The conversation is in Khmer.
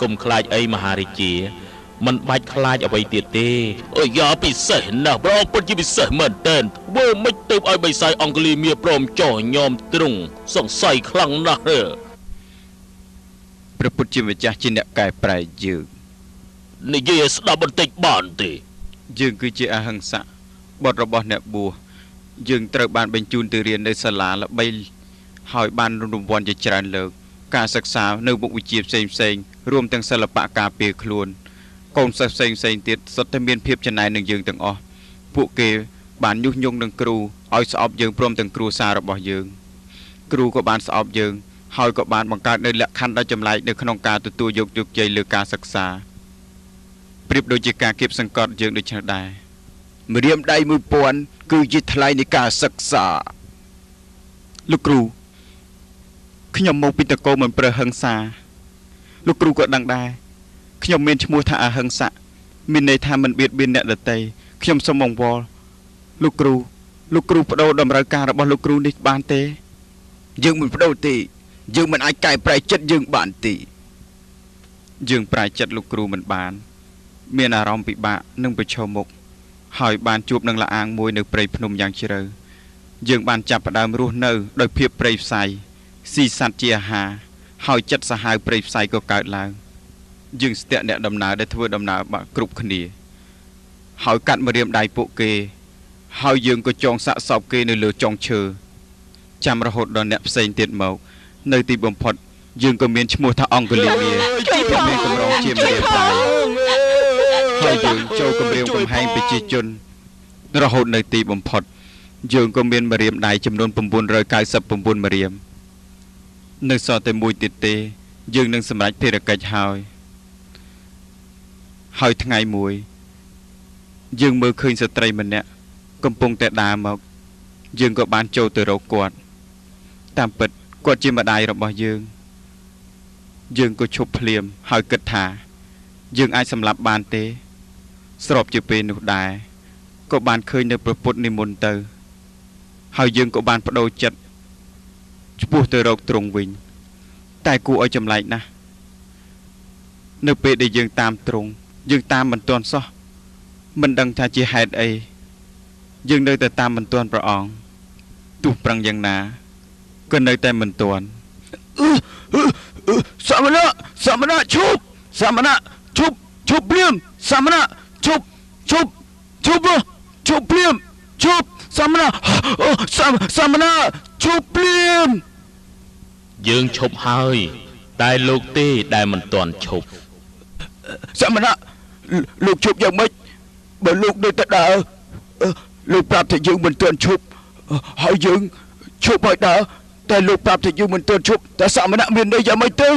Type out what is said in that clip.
កុំខ្លាចអីមហារាជាមិនបាច់ខ្លាចអ្វីទៀតទេអើយ៉ាពិសេសណាស់ប្រពិតជាពិសេសមែនតើធ្វើមិនទៅឲ្យបិសាយអង្គលីមៀព្រមចោះញោមទ្រង់សង្ស័យខ្លាំងណាស់ព្រះពុទ្ធជាម្ចាស់ជាអ្នកកែប្រែយើងនិយាយស្ដាប់បន្តិចបានទេយើងគឺជាអហិង្សៈបុត្ររបស់អ្នកបួសយើងត្រូវបានបញ្ជូនទៅរៀននៅសាលាល្បីហើយបានរង្វាន់ជាច្រើនលើកការសិក្សានៅមុខវិជ្ជាផ្សេងៗរួមទាំងសិល្បៈការពារខ្លួនកូនសិស្សផ្សេងៗទៀតសុទ្ធតែមានភាពច្នៃនឹងយើងទាំងអស់ពួកគេបានញុះញង់នឹងគ្រូឲ្យស្អប់យើងព្រមទាំងគ្រួសាររបស់យើងគ្រូក៏បានស្អប់យើងហើយក៏បានបង្កើតនៅលក្ខខណ្ឌដ៏ចម្លែកនៅក្នុងការទទួលយកជោគជ័យលើការសិក្សាប្រៀបដូចជាការគៀបសង្កត់យើងដូចនេះដែរម្រាមដៃ1000គឺជាថ្លៃនៃការសិក្សាលោកគ្រូខ្ញុំមកពីតកោមិនប្រើហិង្សាលោកគ្រូក៏ដឹងដែរខ្ញុំមានឈ្មោះថាអហិង្សៈមានន័យថាមិនបៀតបៀនអ្នកដទៃខ្ញុំសូមអង្វរលោកគ្រូបដូរតម្រូវការរបស់លោកគ្រូនេះបានទេយើងមិនបដូរទេយើងមិនអាចកែប្រែចិត្តយើងបានទេយើងប្រែចិត្តលោកគ្រូមិនបានមានអារម្មណ៍ពិបាកនឹងប្រឈមមុខហើយបានជួបនឹងលាអាងមួយនៅព្រៃភ្នំយ៉ាងជ្រៅយើងបានចាប់ផ្ដើមរស់នៅដោយភាពព្រៃផ្សៃស៊ីសត្វជាអាហារហើយចិត្តសាហាវព្រៃផ្សៃក៏កើតឡើងយើងស្ទាក់អ្នកដំណើរដែលធ្វើដំណើរបាក់គ្រប់គ្នាហើយកាត់ម្រាមដៃពួកគេហើយយើងក៏ចងសាក់សពគេនៅលើចុងឈើចាំរហូតដល់អ្នកផ្សេងទៀតមកនៅទីបំផុតយើងក៏មានឈ្មោះថាអង្គលីមាក៏មានកម្រងជាម្រាមដៃហើយយើងចូលគម្រាមកំហែងប្រជាជនរហូតនៅទីបំផុតយើងក៏មានម្រាមដៃចំនួន999ម្រាមនៅសល់តែមួយទៀតទេយើងនឹងសម្រេចភារកិច្ចហើយថ្ងៃមួយយើងមើលឃើញស្ត្រីម្នាក់កំពុងតែដើរមកយើងក៏បានចូលទៅរកគាត់តាមពិតគាត់ជាម្ដាយរបស់យើងក៏ឈប់ភ្លាមហើយគិតថាយើងអាចសម្លាប់បានទេស្របជាពេលនោះដែរក៏បានឃើញនៅព្រះពុទ្ធនិមន្តទៅហើយយើងក៏បានបដូរចិត្តឆ្ពោះទៅរកទ្រង់វិញតែគួរឲ្យចម្លែកណាស់នៅពេលដែលយើងតាមទ្រង់យើងតាមមិនទាន់សោះមិនដឹងថាជាហេតុអីយើងនៅតែតាមមិនទាន់ព្រះអង្គទោះប្រឹងយ៉ាងណាក៏នៅតែមិនទាន់សមណៈឈប់ភ្លាមសមណៈឈប់ភ្លាមឈប់សមណៈឈប់ភ្លាមយើងឈប់ហើយតែលោកទេដែលមិនទាន់ឈប់សមណៈលោកឈប់យ៉ាងម៉េចបើលោកនៅតែដើរលោកប្រាប់ថាយើងមិនទាន់ឈប់ហើយយើងឈប់ហើយដើរតែលោកប្រាប់ថាយើងមិនទាន់ឈប់តែសមណៈមានន័យយ៉ាងម៉េចទៅ